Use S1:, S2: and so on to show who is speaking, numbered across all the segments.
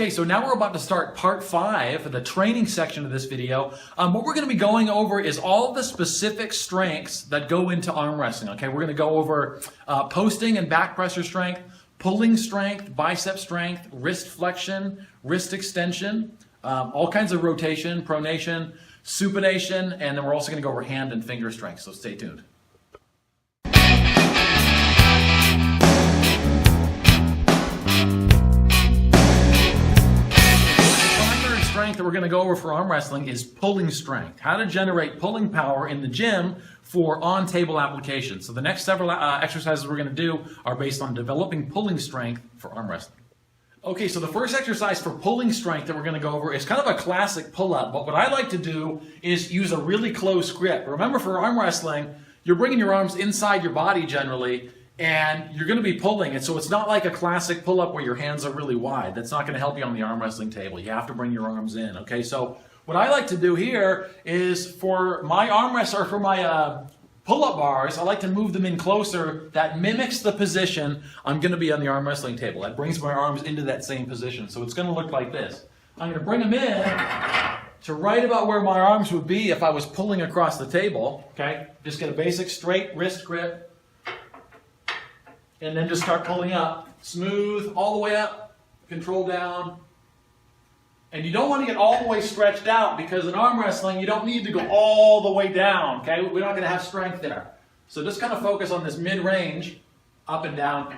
S1: Okay, so now we're about to start part 5, the training section of this video. What we're going to be going over is all of the specific strengths that go into arm wrestling. Okay, we're going to go over posting and back pressure strength, pulling strength, bicep strength, wrist flexion, wrist extension, all kinds of rotation, pronation, supination, and then we're also going to go over hand and finger strength, so stay tuned. Strength that we're going to go over for arm wrestling is pulling strength. How to generate pulling power in the gym for on-table applications. So the next several exercises we're going to do are based on developing pulling strength for arm wrestling. Okay, so the first exercise for pulling strength that we're going to go over is kind of a classic pull-up, but what I like to do is use a really close grip. Remember, for arm wrestling, you're bringing your arms inside your body generally, and you're going to be pulling it, so it's not like a classic pull-up where your hands are really wide. That's not going to help you on the arm wrestling table. You have to bring your arms in, okay? So what I like to do here is for my arm wrestle, or for my pull-up bars, I like to move them in closer. That mimics the position I'm going to be on the arm wrestling table. That brings my arms into that same position. So it's going to look like this. I'm going to bring them in to right about where my arms would be if I was pulling across the table, okay? Just get a basic straight wrist grip. And then just start pulling up, smooth, all the way up, control down. And you don't want to get all the way stretched out, because in arm wrestling, you don't need to go all the way down, okay? We're not going to have strength there. So just kind of focus on this mid-range, up and down.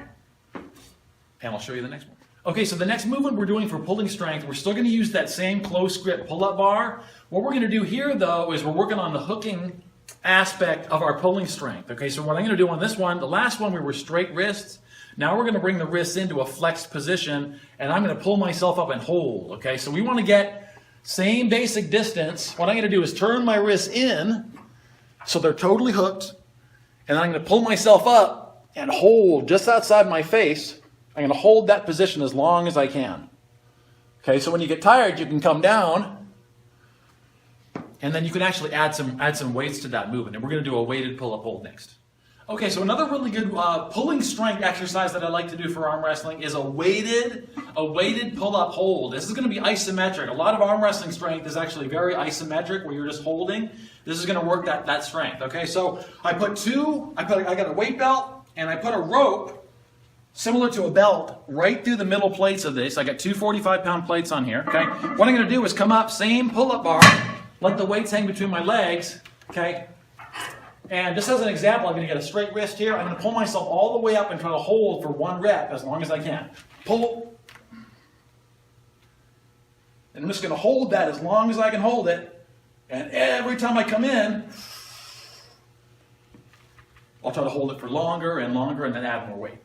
S1: And I'll show you the next one. Okay, so the next movement we're doing for pulling strength, we're still going to use that same close grip pull-up bar. What we're going to do here, though, is we're working on the hooking aspect of our pulling strength. Okay, so what I'm going to do on this one, the last one we were straight wrists. Now we're going to bring the wrists into a flexed position, and I'm going to pull myself up and hold. Okay, so we want to get same basic distance. What I'm going to do is turn my wrists in so they're totally hooked, and I'm going to pull myself up and hold just outside my face. I'm going to hold that position as long as I can. Okay, so when you get tired, you can come down. And then you can actually add some weights to that movement. And we're going to do a weighted pull-up hold next. Okay, so another really good pulling strength exercise that I like to do for arm wrestling is a weighted pull-up hold. This is going to be isometric. A lot of arm wrestling strength is actually very isometric, where you're just holding. This is going to work that strength. Okay, so I got a weight belt, and I put a rope similar to a belt right through the middle plates of this. I got two 45-pound plates on here. Okay, what I'm going to do is come up, same pull-up bar. Let the weights hang between my legs, okay? And just as an example, I'm going to get a straight wrist here. I'm going to pull myself all the way up and try to hold for one rep as long as I can. Pull. And I'm just going to hold that as long as I can hold it. And every time I come in, I'll try to hold it for longer and longer and then add more weight.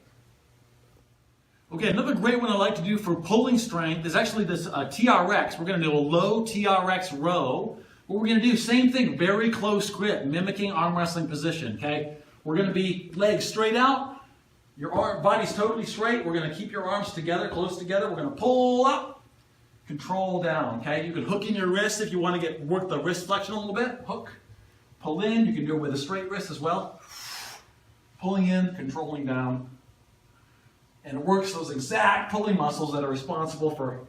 S1: Okay, another great one I like to do for pulling strength is actually this TRX. We're going to do a low TRX row. What we're going to do, same thing, very close grip, mimicking arm wrestling position, okay? We're going to be legs straight out, your body's totally straight. We're going to keep your arms together, close together. We're going to pull up, control down, okay? You can hook in your wrist if you want to work the wrist flexion a little bit. Hook, pull in. You can do it with a straight wrist as well. Pulling in, controlling down. And it works those exact pulling muscles that are responsible for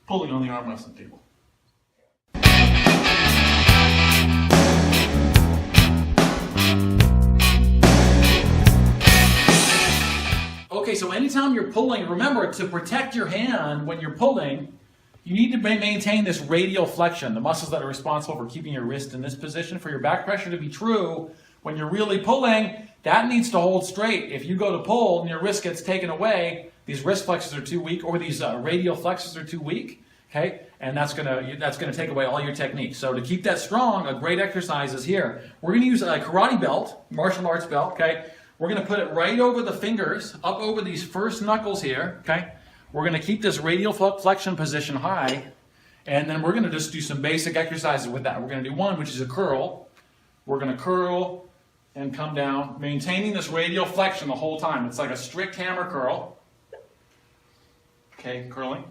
S1: pulling on the arm wrestling table. Okay, so anytime you're pulling, remember to protect your hand when you're pulling, you need to maintain this radial flexion, the muscles that are responsible for keeping your wrist in this position. For your back pressure to be true, when you're really pulling, that needs to hold straight. If you go to pull and your wrist gets taken away, these wrist flexors are too weak, or these radial flexors are too weak, okay? And that's gonna take away all your technique. So to keep that strong, a great exercise is here. We're gonna use a karate belt, martial arts belt, okay? We're gonna put it right over the fingers, up over these first knuckles here, okay? We're gonna keep this radial flexion position high, and then we're gonna just do some basic exercises with that. We're gonna do one, which is a curl. We're gonna curl and come down, maintaining this radial flexion the whole time. It's like a strict hammer curl. Okay, curling.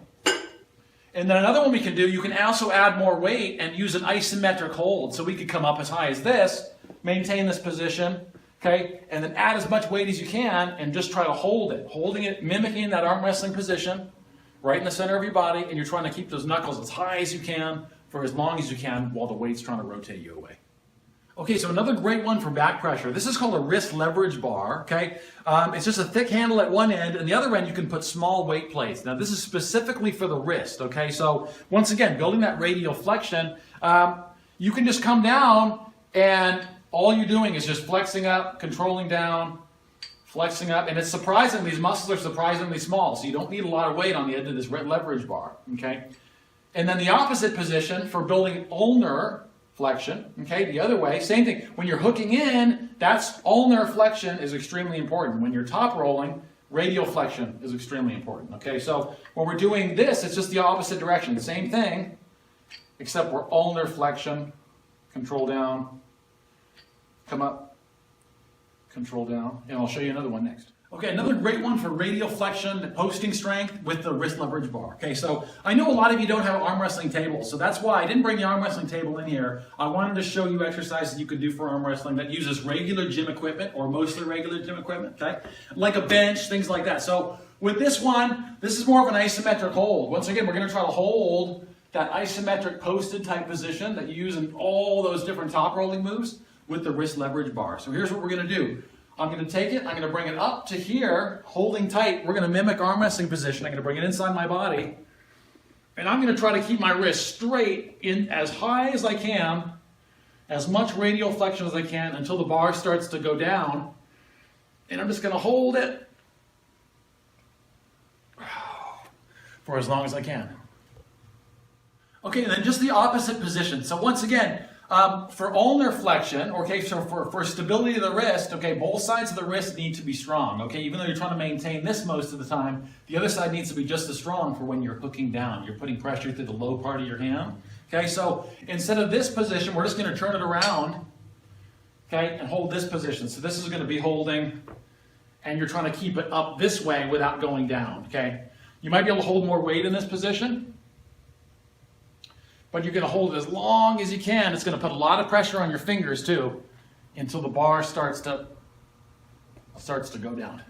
S1: And then another one we can do, you can also add more weight and use an isometric hold. So we could come up as high as this, maintain this position, okay, and then add as much weight as you can and just try to hold it. Holding it, mimicking that arm wrestling position, right in the center of your body, and you're trying to keep those knuckles as high as you can for as long as you can while the weight's trying to rotate you away. Okay, so another great one for back pressure. This is called a wrist leverage bar, okay? It's just a thick handle at one end, and the other end you can put small weight plates. Now this is specifically for the wrist, okay? So once again, building that radial flexion, you can just come down and all you're doing is just flexing up, controlling down, flexing up, and it's surprising, these muscles are surprisingly small, so you don't need a lot of weight on the end of this leverage bar, okay? And then the opposite position for building ulnar flexion, okay, the other way, same thing. When you're hooking in, that's ulnar flexion is extremely important. When you're top rolling, radial flexion is extremely important, okay? So when we're doing this, it's just the opposite direction, same thing, except we're ulnar flexion, control down, come up, control down, and I'll show you another one next. Okay, another great one for radial flexion, posting strength with the wrist leverage bar. Okay, so I know a lot of you don't have arm wrestling tables, so that's why I didn't bring the arm wrestling table in here. I wanted to show you exercises you could do for arm wrestling that uses regular gym equipment, or mostly regular gym equipment, okay? Like a bench, things like that. So with this one, this is more of an isometric hold. Once again, we're gonna try to hold that isometric posted type position that you use in all those different top rolling moves with the wrist leverage bar. So here's what we're gonna do. I'm going to take it, I'm going to bring it up to here, holding tight. We're going to mimic arm wrestling position. I'm going to bring it inside my body. And I'm going to try to keep my wrist straight in as high as I can, as much radial flexion as I can until the bar starts to go down. And I'm just going to hold it for as long as I can. Okay, and then just the opposite position. So once again, for ulnar flexion, okay, so for stability of the wrist, okay, both sides of the wrist need to be strong, okay? Even though you're trying to maintain this most of the time, the other side needs to be just as strong for when you're hooking down. You're putting pressure through the low part of your hand, okay? So instead of this position, we're just going to turn it around, okay, and hold this position. So this is going to be holding, and you're trying to keep it up this way without going down, okay? You might be able to hold more weight in this position, but you're going to hold it as long as you can. It's going to put a lot of pressure on your fingers too until the bar starts to go down.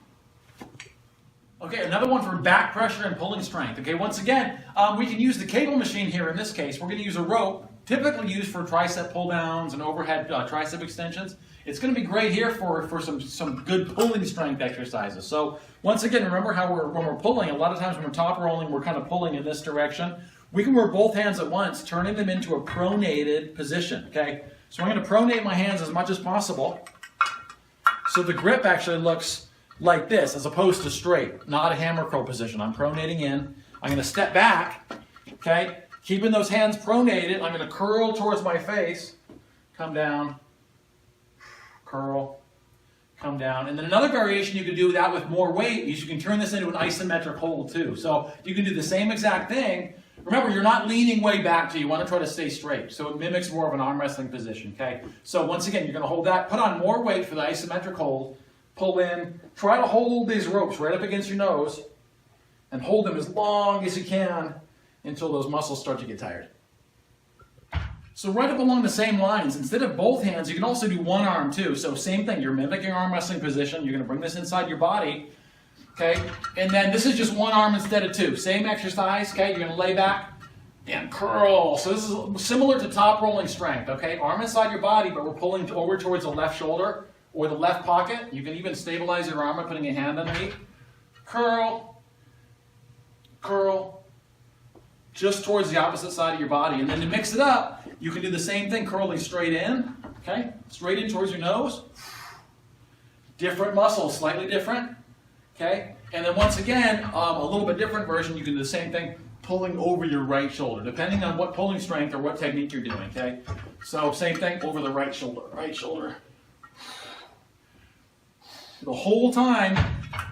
S1: Okay, another one for back pressure and pulling strength. Okay, once again, we can use the cable machine here in this case. We're going to use a rope, typically used for tricep pull downs and overhead tricep extensions. It's going to be great here for some good pulling strength exercises. So once again, remember how when we're pulling, a lot of times when we're top rolling, we're kind of pulling in this direction. We can work both hands at once, turning them into a pronated position, okay? So I'm going to pronate my hands as much as possible. So the grip actually looks like this, as opposed to straight, not a hammer curl position. I'm pronating in. I'm going to step back, okay? Keeping those hands pronated, I'm going to curl towards my face, come down, curl, come down. And then another variation you can do that with more weight is you can turn this into an isometric hold too. So you can do the same exact thing. Remember, you're not leaning way back to you. Want to try to stay straight. So it mimics more of an arm wrestling position, okay? So once again, you're going to hold that. Put on more weight for the isometric hold. Pull in. Try to hold these ropes right up against your nose and hold them as long as you can until those muscles start to get tired. So right up along the same lines, instead of both hands, you can also do one arm too. So same thing. You're mimicking arm wrestling position. You're going to bring this inside your body. Okay, and then this is just one arm instead of two. Same exercise, okay? You're going to lay back and curl. So this is similar to top rolling strength, okay? Arm inside your body, but we're pulling over towards the left shoulder or the left pocket. You can even stabilize your arm by putting a hand underneath. Curl, curl, just towards the opposite side of your body. And then to mix it up, you can do the same thing, curling straight in, okay? Straight in towards your nose. Different muscles, slightly different. Okay, and then once again, a little bit different version, you can do the same thing, pulling over your right shoulder, depending on what pulling strength or what technique you're doing, okay? So same thing, over the right shoulder. The whole time,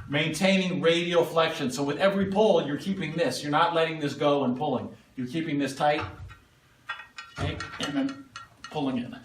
S1: maintaining radial flexion. So with every pull, you're keeping this. You're not letting this go and pulling. You're keeping this tight, okay, and then pulling in.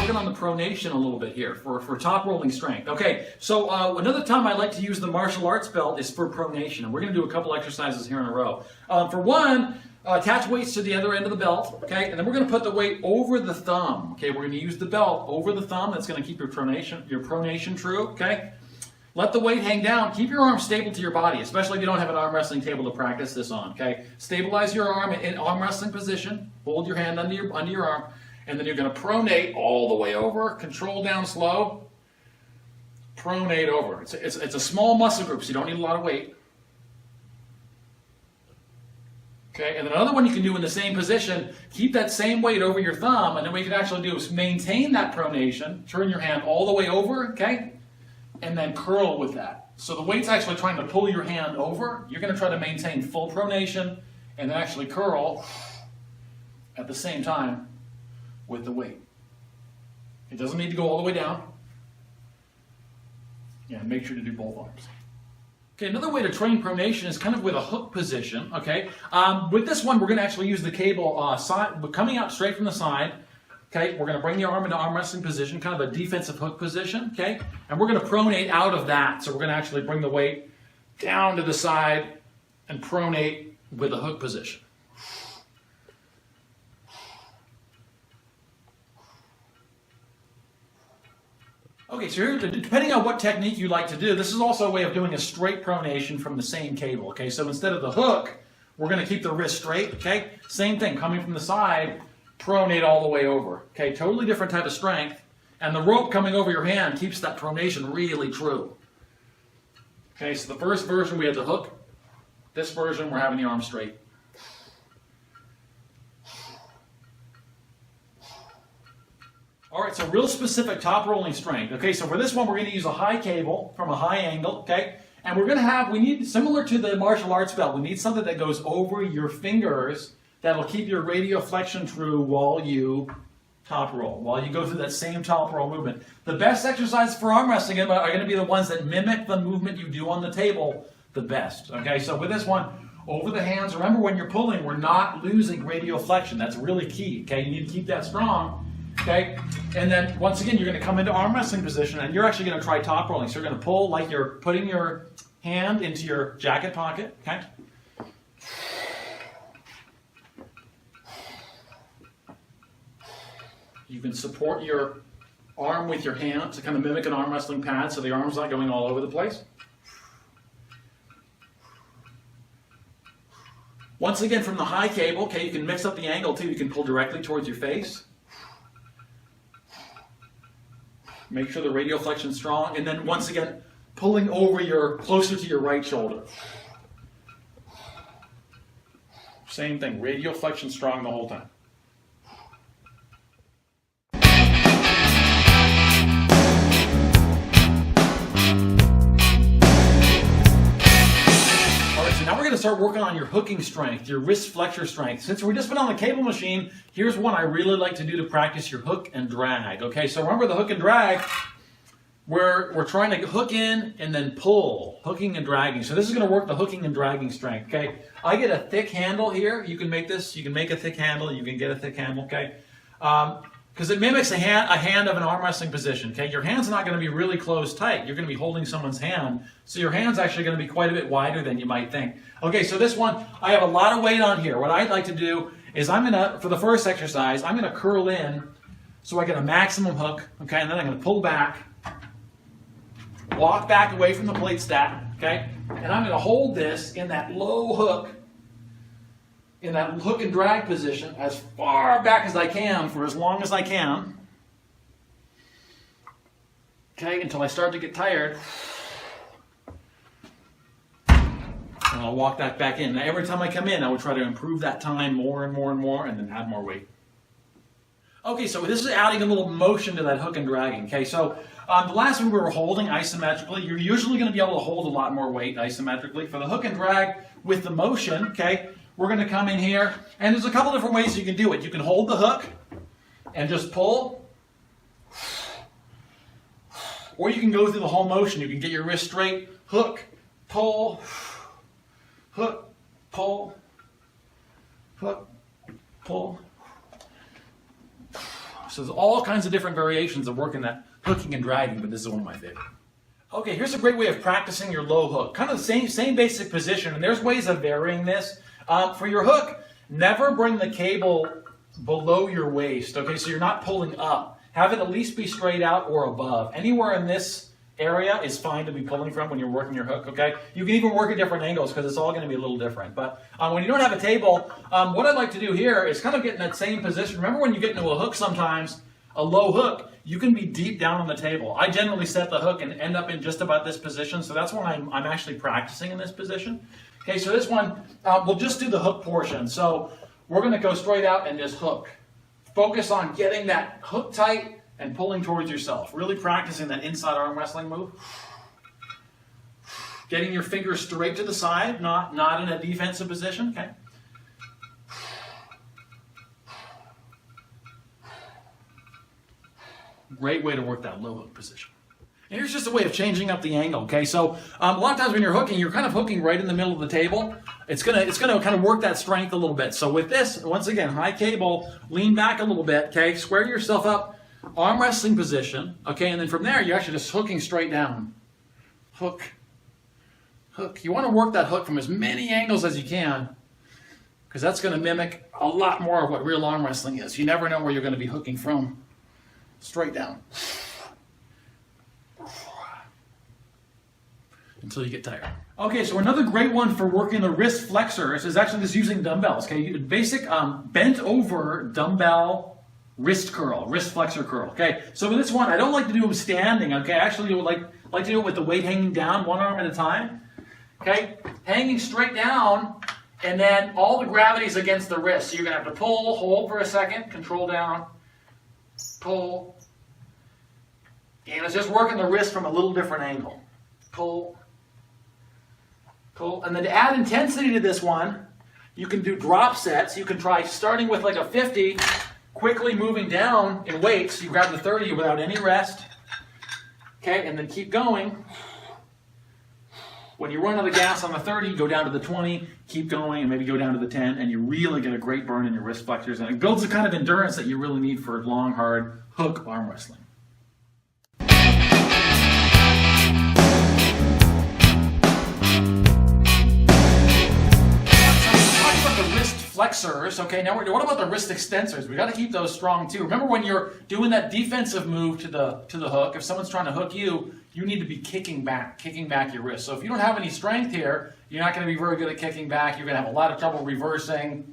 S1: On the pronation a little bit here for top rolling strength. Okay, so another time I like to use the martial arts belt is for pronation, and we're going to do a couple exercises here in a row. For one, Attach weights to the other end of the belt, okay? And then we're going to put the weight over the thumb, okay? We're going to use the belt over the thumb. That's going to keep your pronation true, okay? Let the weight hang down. Keep your arm stable to your body, especially if you don't have an arm wrestling table to practice this on, okay? Stabilize your arm in arm wrestling position. Hold your hand under your arm, and then you're going to pronate all the way over. Control down slow. Pronate over. It's a small muscle group, so you don't need a lot of weight. Okay, and then another one you can do in the same position, keep that same weight over your thumb, and then what you can actually do is maintain that pronation, turn your hand all the way over, okay, and then curl with that. So the weight's actually trying to pull your hand over. You're going to try to maintain full pronation and then actually curl at the same time with the weight. It doesn't need to go all the way down. Yeah, make sure to do both arms. Okay, another way to train pronation is kind of with a hook position, okay? With this one, we're going to actually use the cable coming out straight from the side, okay? We're going to bring the arm into arm wrestling position, kind of a defensive hook position, okay? And we're going to pronate out of that. So we're going to actually bring the weight down to the side and pronate with a hook position. Okay, so here, depending on what technique you like to do, this is also a way of doing a straight pronation from the same cable, okay? So instead of the hook, we're going to keep the wrist straight, okay? Same thing, coming from the side, pronate all the way over, okay? Totally different type of strength, and the rope coming over your hand keeps that pronation really true. Okay, so the first version we had the hook. This version we're having the arm straight. All right, so real specific top rolling strength. Okay, so for this one, we're going to use a high cable from a high angle, okay? And we need, similar to the martial arts belt, we need something that goes over your fingers that'll keep your radial flexion true while you top roll, while you go through that same top roll movement. The best exercises for arm wrestling are going to be the ones that mimic the movement you do on the table the best, okay? So with this one, over the hands, remember when you're pulling, we're not losing radial flexion. That's really key, okay? You need to keep that strong. Okay, and then once again, you're going to come into arm wrestling position, and you're actually going to try top rolling. So you're going to pull like you're putting your hand into your jacket pocket. Okay. You can support your arm with your hand to kind of mimic an arm wrestling pad, so the arm's not going all over the place. Once again, from the high cable, okay, you can mix up the angle too. You can pull directly towards your face. Make sure the radial flexion is strong, and then once again, pulling over closer to your right shoulder. Same thing, radial flexion strong the whole time. Now we're going to start working on your hooking strength, your wrist flexor strength. Since we've just been on the cable machine, here's one I really like to do to practice your hook and drag. Okay, so remember the hook and drag, we're trying to hook in and then pull, hooking and dragging. So this is going to work the hooking and dragging strength, okay? I get a thick handle here. You can make this, you can make a thick handle, you can get a thick handle, okay? Because it mimics a hand of an arm wrestling position, okay? Your hand's not going to be really closed tight. You're going to be holding someone's hand, so your hand's actually going to be quite a bit wider than you might think. Okay, so this one, I have a lot of weight on here. What I'd like to do is for the first exercise, I'm going to curl in so I get a maximum hook, okay? And then I'm going to pull back, walk back away from the plate stack, okay? And I'm going to hold this in that low hook, in that hook and drag position as far back as I can for as long as I can. Okay, until I start to get tired. And I'll walk that back in. Now every time I come in, I will try to improve that time more and more and more and then add more weight. Okay, so this is adding a little motion to that hook and dragging. Okay, so the last one we were holding isometrically. You're usually going to be able to hold a lot more weight isometrically. For the hook and drag with the motion, okay, we're going to come in here, and there's a couple different ways you can do it. You can hold the hook and just pull, or you can go through the whole motion. You can get your wrist straight, hook, pull, hook, pull, hook, pull. So there's all kinds of different variations of working that hooking and dragging, but this is one of my favorite. Okay, here's a great way of practicing your low hook. Kind of the same basic position, and there's ways of varying this. For your hook, Never bring the cable below your waist, okay? So you're not pulling up. Have it at least be straight out or above. Anywhere in this area is fine to be pulling from when you're working your hook, okay? You can even work at different angles because it's all going to be a little different. But when you don't have a table, what I'd like to do here is kind of get in that same position. Remember when you get into a hook sometimes, a low hook, you can be deep down on the table. I generally set the hook and end up in just about this position, so that's when I'm actually practicing in this position. Okay, so this one, we'll just do the hook portion. So we're going to go straight out and just hook. Focus on getting that hook tight and pulling towards yourself. Really practicing that inside arm wrestling move. Getting your fingers straight to the side, not in a defensive position, okay? Great way to work that low hook position. And here's just a way of changing up the angle, okay? So a lot of times when you're hooking, you're kind of hooking right in the middle of the table. It's gonna kind of work that strength a little bit. So with this, once again, high cable, lean back a little bit, okay? Square yourself up, arm wrestling position, okay? And then from there, you're actually just hooking straight down. Hook, hook. You want to work that hook from as many angles as you can, because that's going to mimic a lot more of what real arm wrestling is. You never know where you're going to be hooking from. Straight down. Until you get tired. Okay, so another great one for working the wrist flexors is actually just using dumbbells. Okay, basic bent over dumbbell wrist curl, wrist flexor curl. Okay, so with this one, I don't like to do them standing. Okay, I actually would like to do it with the weight hanging down, one arm at a time. Okay, hanging straight down, and then all the gravity is against the wrist. So you're gonna have to pull, hold for a second, control down, pull, and it's just working the wrist from a little different angle. Pull, pull, and then to add intensity to this one, you can do drop sets. You can try starting with like a 50, quickly moving down in weights. You grab the 30 without any rest, okay, and then keep going. When you run out of gas on the 30, go down to the 20, keep going, and maybe go down to the 10, and you really get a great burn in your wrist flexors, and it builds the kind of endurance that you really need for long, hard hook arm wrestling. Flexors, okay, now what about the wrist extensors? We got to keep those strong too. Remember when you're doing that defensive move to the hook, if someone's trying to hook you, you need to be kicking back your wrist. So if you don't have any strength here, you're not going to be very good at kicking back. You're going to have a lot of trouble reversing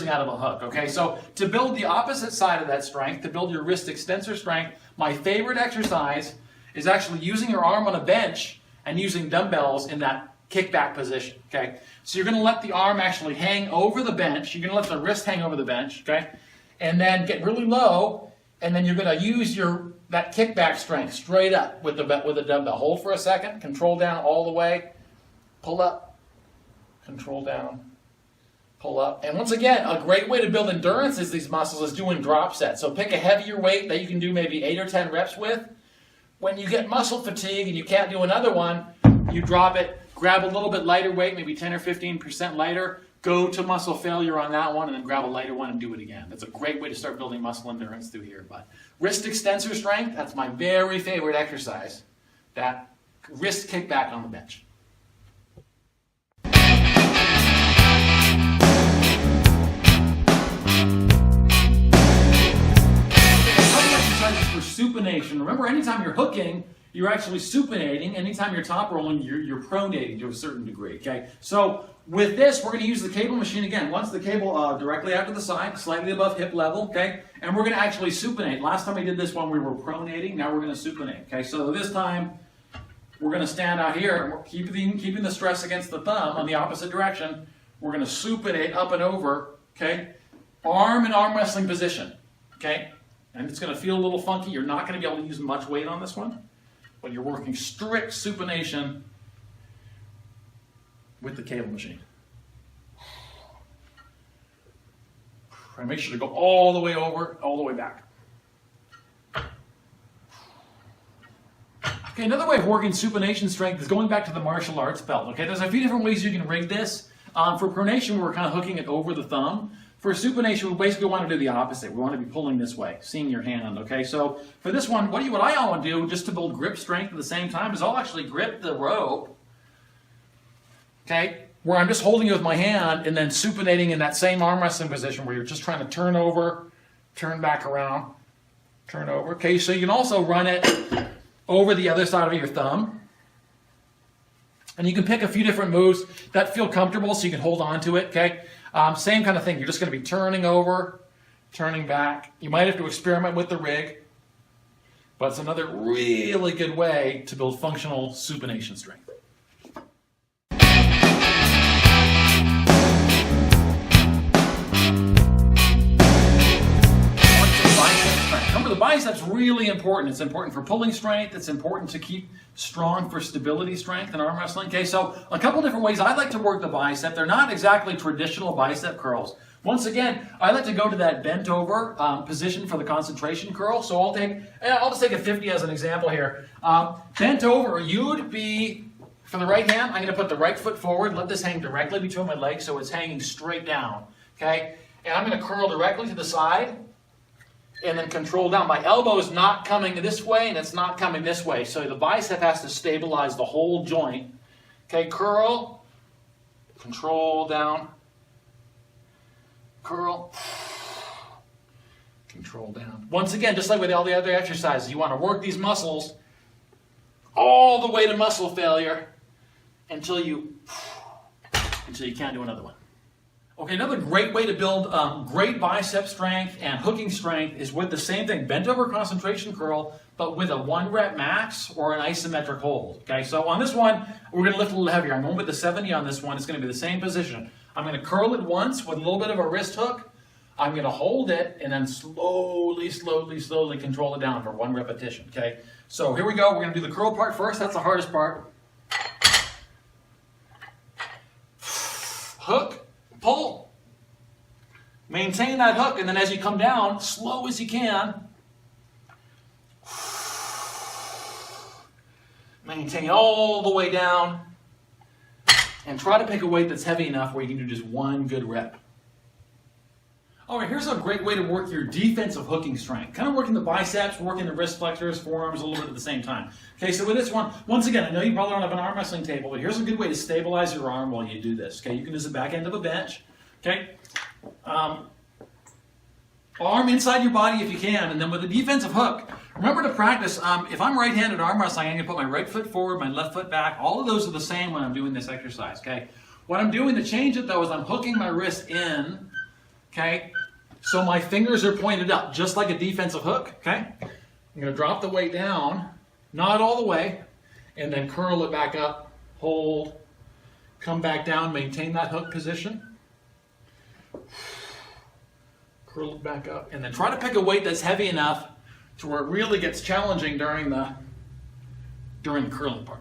S1: out of a hook, okay? So to build the opposite side of that strength, to build your wrist extensor strength, my favorite exercise is actually using your arm on a bench and using dumbbells in that kickback position, okay? So you're going to let the arm actually hang over the bench. You're going to let the wrist hang over the bench, okay? And then get really low, and then you're going to use that kickback strength straight up with the dumbbell. Hold for a second, control down all the way, pull up, control down, pull up. And once again, a great way to build endurance is these muscles is doing drop sets. So pick a heavier weight that you can do maybe 8 or 10 reps with. When you get muscle fatigue and you can't do another one, you drop it. Grab a little bit lighter weight, maybe 10 or 15% lighter, go to muscle failure on that one, and then grab a lighter one and do it again. That's a great way to start building muscle endurance through here. But wrist extensor strength, that's my very favorite exercise, that wrist kickback on the bench. Other exercises for supination. Remember, anytime you're hooking, you're actually supinating. Anytime you're top rolling, you're pronating to a certain degree, okay? So with this, we're going to use the cable machine again. Once the cable directly out to the side, slightly above hip level, okay? And we're going to actually supinate. Last time we did this one, we were pronating. Now we're going to supinate, okay? So this time, we're going to stand out here, and we're keeping the stress against the thumb on the opposite direction. We're going to supinate up and over, okay? Arm and arm wrestling position, okay? And it's going to feel a little funky. You're not going to be able to use much weight on this one. But you're working strict supination with the cable machine. And make sure to go all the way over, all the way back. Okay, another way of working supination strength is going back to the martial arts belt. Okay, there's a few different ways you can rig this. For pronation, we're kind of hooking it over the thumb. For supination, we basically want to do the opposite. We want to be pulling this way, seeing your hand, okay? So for this one, what I want to do, just to build grip strength at the same time, is I'll actually grip the rope, okay? where I'm just holding it with my hand and then supinating in that same arm wrestling position where you're just trying to turn over, turn back around, turn over. Okay, so you can also run it over the other side of your thumb. And you can pick a few different moves that feel comfortable so you can hold on to it, okay? Same kind of thing. You're just going to be turning over, turning back. You might have to experiment with the rig, but it's another really good way to build functional supination strength. Remember, the bicep's really important. It's important for pulling strength. It's important to keep strong for stability strength in arm wrestling. Okay, so a couple different ways I like to work the bicep. They're not exactly traditional bicep curls. Once again, I like to go to that bent over position for the concentration curl. So I'll just take a 50 as an example here. Bent over, you'd be, for the right hand, I'm going to put the right foot forward, let this hang directly between my legs so it's hanging straight down. Okay, and I'm going to curl directly to the side. And then control down. My elbow's not coming this way and it's not coming this way. So the bicep has to stabilize the whole joint. Okay, curl, control down, curl, control down. Once again, just like with all the other exercises, you want to work these muscles all the way to muscle failure until you can't do another one. Okay, another great way to build great bicep strength and hooking strength is with the same thing, bent over concentration curl, but with a 1 rep max or an isometric hold. Okay, so on this one, we're going to lift a little heavier. I'm going with the 70 on this one. It's going to be the same position. I'm going to curl it once with a little bit of a wrist hook. I'm going to hold it and then slowly control it down for 1 repetition. Okay, so here we go. We're going to do the curl part first. That's the hardest part. Hook. Pull. Maintain that hook, and then as you come down, slow as you can, maintain all the way down, and try to pick a weight that's heavy enough where you can do just 1 good rep. All right, here's a great way to work your defensive hooking strength. Kind of working the biceps, working the wrist flexors, forearms a little bit at the same time. Okay, so with this one, once again, I know you probably don't have an arm wrestling table, but here's a good way to stabilize your arm while you do this. Okay, you can use the back end of a bench. Okay, arm inside your body if you can, and then with the defensive hook, remember to practice. If I'm right-handed arm wrestling, I'm going to put my right foot forward, my left foot back. All of those are the same when I'm doing this exercise. Okay, what I'm doing to change it though is I'm hooking my wrist in. Okay, so my fingers are pointed up, just like a defensive hook. Okay, I'm going to drop the weight down, not all the way, and then curl it back up, hold, come back down, maintain that hook position, curl it back up, and then try to pick a weight that's heavy enough to where it really gets challenging during the curling part.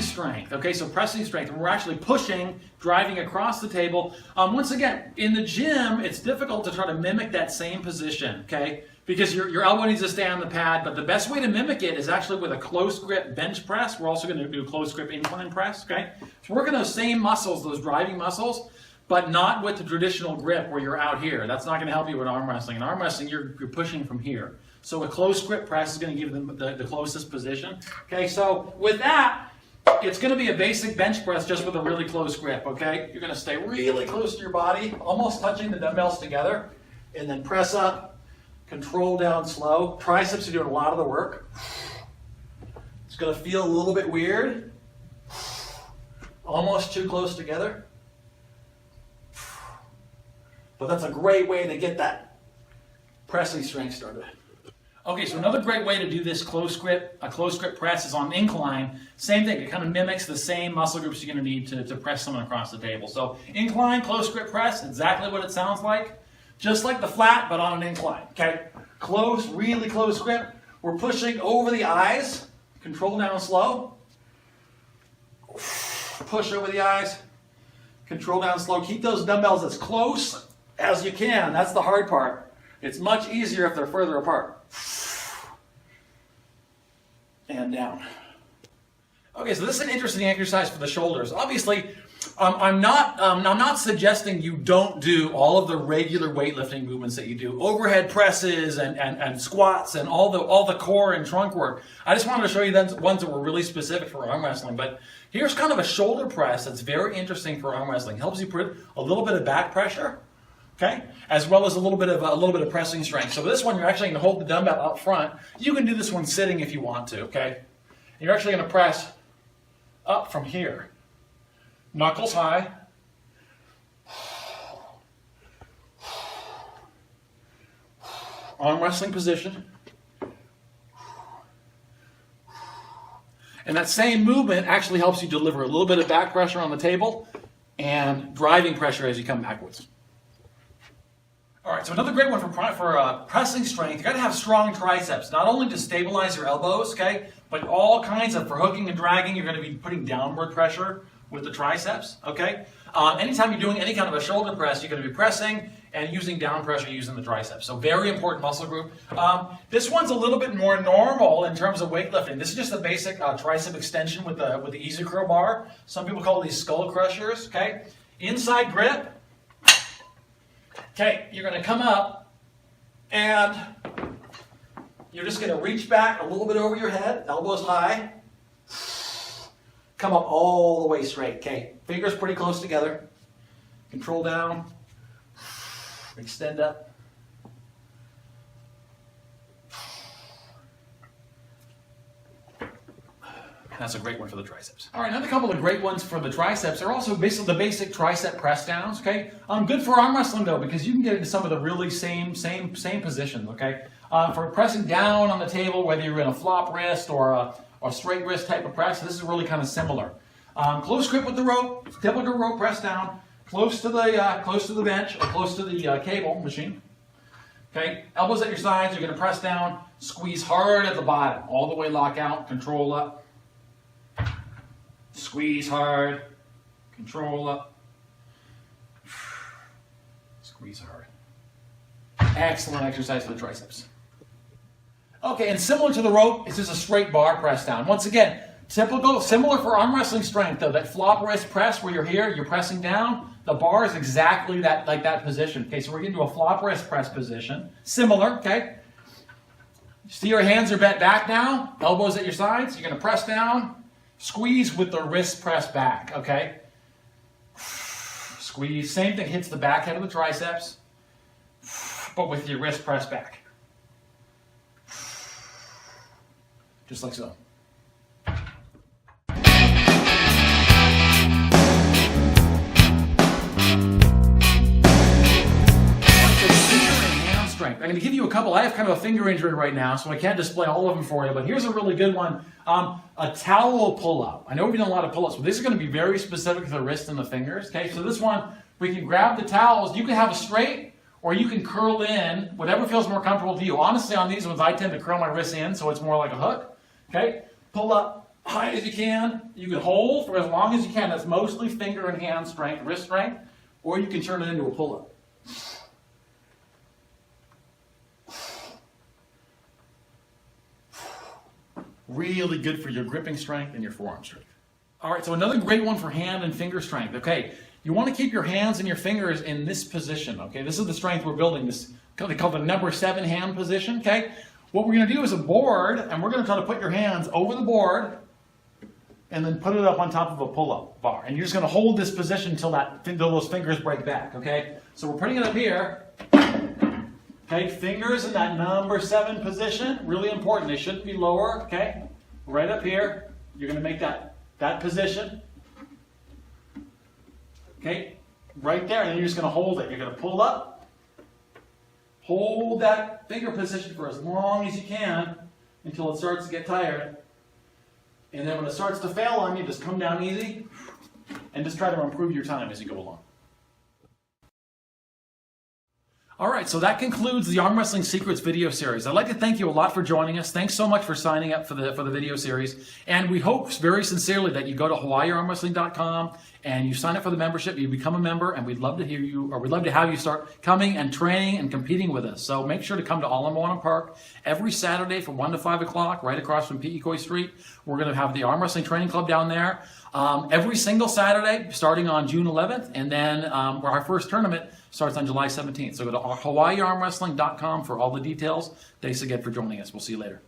S1: Strength. Okay, so pressing strength, we're actually pushing, driving across the table. Once again, in the gym, it's difficult to try to mimic that same position, okay? Because your elbow needs to stay on the pad, but the best way to mimic it is actually with a close grip bench press. We're also going to do a close grip incline press, okay? So working those same muscles, those driving muscles, but not with the traditional grip where you're out here. That's not going to help you with arm wrestling. In arm wrestling, you're pushing from here. So a close grip press is going to give them the closest position. Okay, so with that, it's going to be a basic bench press just with a really close grip, okay? You're going to stay really close to your body, almost touching the dumbbells together, and then press up, control down slow. Triceps are doing a lot of the work. It's going to feel a little bit weird, almost too close together. But that's a great way to get that pressing strength started. Okay, so another great way to do this close grip press is on incline. Same thing, it kind of mimics the same muscle groups you're going to need to press someone across the table. So incline, close grip press, exactly what it sounds like. Just like the flat, but on an incline. Okay, close, really close grip. We're pushing over the eyes. Control down slow. Push over the eyes. Control down slow. Keep those dumbbells as close as you can. That's the hard part. It's much easier if they're further apart. And down. Okay, so this is an interesting exercise for the shoulders. Obviously, I'm not suggesting you don't do all of the regular weightlifting movements that you do, overhead presses and squats and all the core and trunk work. I just wanted to show you the ones that were really specific for arm wrestling. But here's kind of a shoulder press that's very interesting for arm wrestling. Helps you put a little bit of back pressure, okay, as well as a little bit of pressing strength. So with this one, you're actually going to hold the dumbbell out front. You can do this one sitting if you want to, okay. And you're actually going to press up from here. Knuckles high. Arm wrestling position. And that same movement actually helps you deliver a little bit of back pressure on the table and driving pressure as you come backwards. All right, so another great one for pressing strength, you got to have strong triceps, not only to stabilize your elbows, okay, but all kinds of, for hooking and dragging, you're going to be putting downward pressure with the triceps, okay? Anytime you're doing any kind of a shoulder press, you're going to be pressing and using down pressure using the triceps. So very important muscle group. This one's a little bit more normal in terms of weightlifting. This is just a basic tricep extension with the easy curl bar. Some people call these skull crushers, okay? Inside grip. Okay, you're going to come up and you're just going to reach back a little bit over your head, elbows high. Come up all the way straight, okay? Fingers pretty close together. Control down. Extend up. That's a great one for the triceps. All right, another couple of great ones for the triceps are also basically the basic tricep press downs, okay? Good for arm wrestling though, because you can get into some of the really same positions, okay? For pressing down on the table, whether you're in a flop wrist or a straight wrist type of press, this is really kind of similar. Close grip with the rope, typical rope press down, close to the bench or close to the cable machine. Okay, elbows at your sides, you're going to press down, squeeze hard at the bottom, all the way lock out, control up. Squeeze hard, control up, squeeze hard. Excellent exercise for the triceps. Okay, and similar to the rope, it's just a straight bar press down. Once again, similar for arm wrestling strength though, that flop wrist press where you're here, you're pressing down, the bar is exactly like that position. Okay, so we're getting to a flop wrist press position. Similar, okay? See your hands are bent back now, elbows at your sides, you're gonna press down, squeeze with the wrist press back, okay? Squeeze, same thing, hits the back head of the triceps, but with your wrist press back. Just like so. Strength. I'm going to give you a couple. I have kind of a finger injury right now, so I can't display all of them for you, but here's a really good one. A towel pull-up. I know we've done a lot of pull-ups, but these are going to be very specific to the wrist and the fingers. Okay, so this one, we can grab the towels. You can have a straight, or you can curl in, whatever feels more comfortable to you. Honestly, on these ones, I tend to curl my wrists in, so it's more like a hook. Okay, pull up high as you can. You can hold for as long as you can. That's mostly finger and hand strength, wrist strength, or you can turn it into a pull-up. Really good for your gripping strength and your forearm strength. All right, so another great one for hand and finger strength. Okay, you want to keep your hands and your fingers in this position. Okay, this is the strength we're building. This they call the number 7 hand position. Okay, what we're going to do is a board, and we're going to try to put your hands over the board, and then put it up on top of a pull-up bar. And you're just going to hold this position until those fingers break back. Okay, so we're putting it up here. Okay, fingers in that number 7 position, really important. They shouldn't be lower, okay? Right up here, you're going to make that position. Okay, right there, and then you're just going to hold it. You're going to pull up, hold that finger position for as long as you can until it starts to get tired. And then when it starts to fail on you, just come down easy and just try to improve your time as you go along. All right, so that concludes the Arm Wrestling Secrets video series. I'd like to thank you a lot for joining us. Thanks so much for signing up for the video series. And we hope very sincerely that you go to hawaiiarmwrestling.com and you sign up for the membership, you become a member, and we'd love to hear you, or we'd love to have you start coming and training and competing with us. So make sure to come to All in Moana Park every Saturday from 1 to 5 o'clock, right across from P. Ecoy Street. We're going to have the Arm Wrestling Training Club down there every single Saturday, starting on June 11th, and then our first tournament starts on July 17th. So go to hawaiiarmwrestling.com for all the details. Thanks again for joining us. We'll see you later.